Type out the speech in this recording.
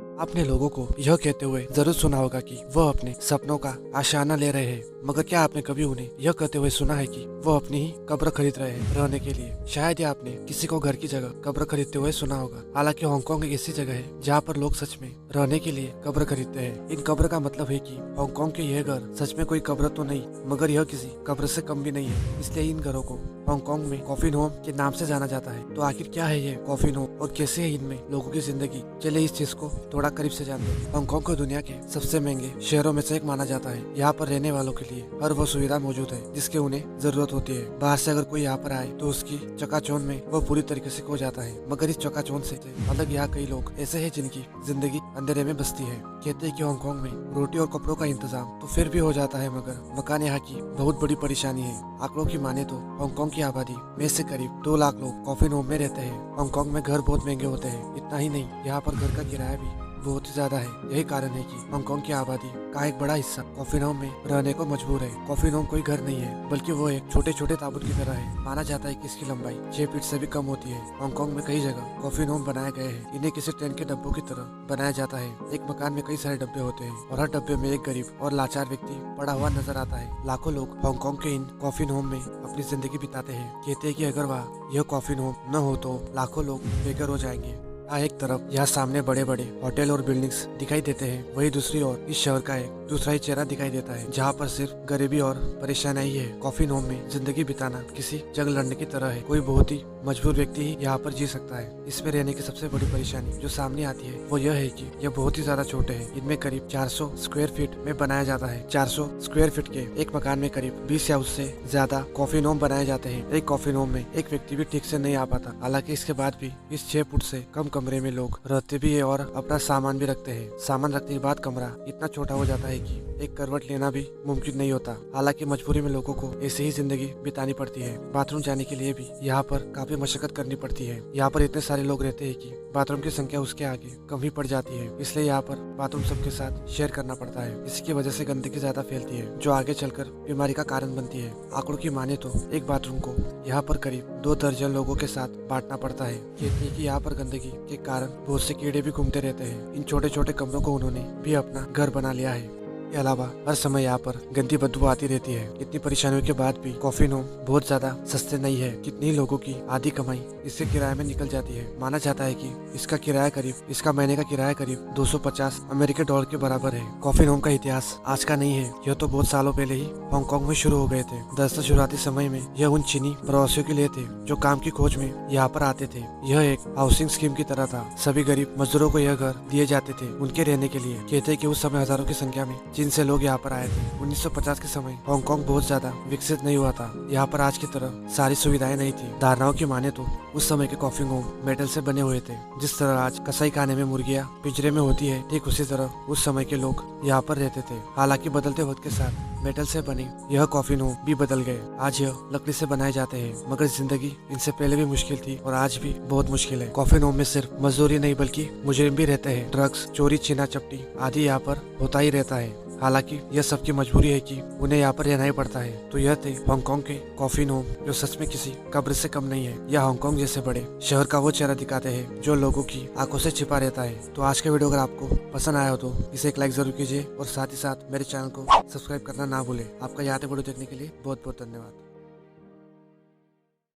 आपने लोगों को यह कहते हुए जरूर सुना होगा कि वह अपने सपनों का आशियाना ले रहे हैं, मगर क्या आपने कभी उन्हें यह कहते हुए सुना है कि वह अपनी ही कब्र खरीद रहे हैं रहने के लिए। शायद ही आपने किसी को घर की जगह कब्र खरीदते हुए सुना होगा। हालांकि हांगकांग एक ऐसी जगह है जहाँ पर लोग सच में रहने के लिए कब्र खरीदते हैं। इन कब्र का मतलब है कि हांगकांग के यह घर सच में कोई कब्र तो नहीं, मगर यह किसी कब्र से कम भी नहीं है। इसलिए इन घरों को हांगकांग में कॉफिन होम के नाम से जाना जाता है। तो आखिर क्या है ये कॉफिन होम और कैसे है इनमें लोगों की जिंदगी, चलिए इस चीज को थोड़ा करीब से जानते हैं। हांगकांग को दुनिया के सबसे महंगे शहरों में से एक माना जाता है। यहाँ पर रहने वालों के लिए हर वो सुविधा मौजूद है जिसकी उन्हें जरूरत होती है। बाहर से अगर कोई यहाँ पर आए तो उसकी चकाचौंध में वो पूरी तरीके से खो जाता है। मगर इस चकाचौंध से अलग यहाँ कई लोग ऐसे हैं जिनकी जिंदगी अंधेरे में बसती है। कहते हैं कि हांगकांग में रोटी और कपड़ों का इंतजाम तो फिर भी हो जाता है, मगर मकान यहाँ की बहुत बड़ी परेशानी है। आंकड़ों की माने तो हांगकांग की आबादी में से करीब 2 लाख लोग कॉफिन होम में रहते हैं। हांगकांग में घर बहुत महंगे होते हैं। इतना ही नहीं, यहाँ पर घर का किराया भी बहुत ही ज्यादा है। यही कारण है कि हांगकांग की आबादी का एक बड़ा हिस्सा कॉफिन होम में रहने को मजबूर है। कॉफिन होम कोई घर नहीं है, बल्कि वो एक छोटे छोटे ताबूत की तरह है। माना जाता है कि इसकी लंबाई 6 फीट से भी कम होती है। हांगकांग में कई जगह कॉफिन होम बनाए गए हैं। इन्हें किसी ट्रेन के डब्बों की तरह बनाया जाता है। एक मकान में कई सारे डब्बे होते हैं और हर डब्बे में एक गरीब और लाचार व्यक्ति पड़ा हुआ नजर आता है। लाखों लोग हांगकांग के इन कॉफिन होम में अपनी जिंदगी बिताते हैं। कहते हैं कि अगर वहाँ यह कॉफिन होम न हो तो लाखों लोग बेघर हो जाएंगे। एक तरफ यहाँ सामने बड़े बड़े होटल और बिल्डिंग्स दिखाई देते हैं, वही दूसरी ओर इस शहर का एक दूसरा ही चेहरा दिखाई देता है जहाँ पर सिर्फ गरीबी और परेशानी ही है। कॉफिन होम में जिंदगी बिताना किसी जंग लड़ने की तरह है। कोई बहुत ही मजबूर व्यक्ति ही यहाँ पर जी सकता है। इसमें रहने की सबसे बड़ी परेशानी जो सामने आती है वो यह है कि यह बहुत ही ज्यादा छोटे हैं। इनमें करीब 400 स्क्वायर फीट में बनाया जाता है। 400 स्क्वायर फीट के एक मकान में करीब 20 या उससे ज्यादा कॉफिन होम बनाए जाते हैं। एक कॉफिन होम में एक व्यक्ति भी ठीक से नहीं आ पाता। हालांकि इसके बाद भी इस 6 फुट से कम कमरे में लोग रहते भी है और अपना सामान भी रखते हैं। सामान रखने के बाद कमरा इतना छोटा हो जाता है कि एक करवट लेना भी मुमकिन नहीं होता। हालांकि मजबूरी में लोगों को ऐसे ही जिंदगी बितानी पड़ती है। बाथरूम जाने के लिए भी यहाँ पर काफी मशक्कत करनी पड़ती है। यहाँ पर इतने सारे लोग रहते हैं कि बाथरूम की संख्या उसके आगे कम ही पड़ जाती है। इसलिए यहाँ पर बाथरूम सबके साथ शेयर करना पड़ता है। इसकी वजह से गंदगी ज्यादा फैलती है जो आगे चलकर बीमारी का कारण बनती है। आंकड़ों की माने तो एक बाथरूम को यहाँ पर करीब 2 दर्जन लोगों के साथ बांटना पड़ता है। कहते हैं कि यहाँ पर गंदगी के कारण बहुत से कीड़े भी घूमते रहते हैं। इन छोटे छोटे कमरों को उन्होंने भी अपना घर बना लिया है। के अलावा हर समय यहाँ पर गंदी बदबू आती रहती है। इतनी परेशानियों के बाद भी कॉफिन होम बहुत ज्यादा सस्ते नहीं है। कितनी लोगों की आधी कमाई इसके किराए में निकल जाती है। माना जाता है कि इसका महीने का किराया करीब 250 अमेरिकी डॉलर के बराबर है। कॉफिन होम का इतिहास आज का नहीं है, यह तो बहुत सालों पहले ही हांगकांग में शुरू हो गए थे। दरअसल शुरुआती समय में यह उन चीनी प्रवासियों के लिए थे जो काम की खोज में यहाँ पर आते थे। यह एक हाउसिंग स्कीम की तरह था। सभी गरीब मजदूरों को यह घर दिए जाते थे उनके रहने के लिए। कहते हैं कि उस समय हजारों की संख्या में जिनसे लोग यहाँ पर आए थे। 1950 के समय हांगकांग बहुत ज्यादा विकसित नहीं हुआ था। यहाँ पर आज की तरह सारी सुविधाएं नहीं थी। धारणाओं की माने तो उस समय के कॉफिन होम मेटल से बने हुए थे। जिस तरह आज कसाई खाने में मुर्गियां पिंजरे में होती है, ठीक उसी तरह उस समय के लोग यहाँ पर रहते थे। हालांकि बदलते वक्त के साथ मेटल से बने यह कॉफिन होम भी बदल गए। आज यह लकड़ी से बनाए जाते हैं, मगर जिंदगी इनसे पहले भी मुश्किल थी और आज भी बहुत मुश्किल है। कॉफिन होम में सिर्फ मजदूरी नहीं बल्कि मुजरिम भी रहते हैं। ड्रग्स, चोरी, छीना चपटी आदि यहाँ पर होता ही रहता है। हालांकि यह सबकी मजबूरी है कि उन्हें यहाँ पर रहना ही पड़ता है। तो यह थे हांगकांग के कॉफिन होम जो सच में किसी कब्र से कम नहीं है। यह हांगकांग जैसे बड़े शहर का वो चेहरा दिखाते हैं जो लोगों की आंखों से छिपा रहता है। तो आज का वीडियो अगर आपको पसंद आया हो तो इसे एक लाइक जरूर कीजिए और साथ ही साथ मेरे चैनल को सब्सक्राइब करना ना भूले। आपका यहाँ तक वीडियो देखने के लिए बहुत बहुत धन्यवाद।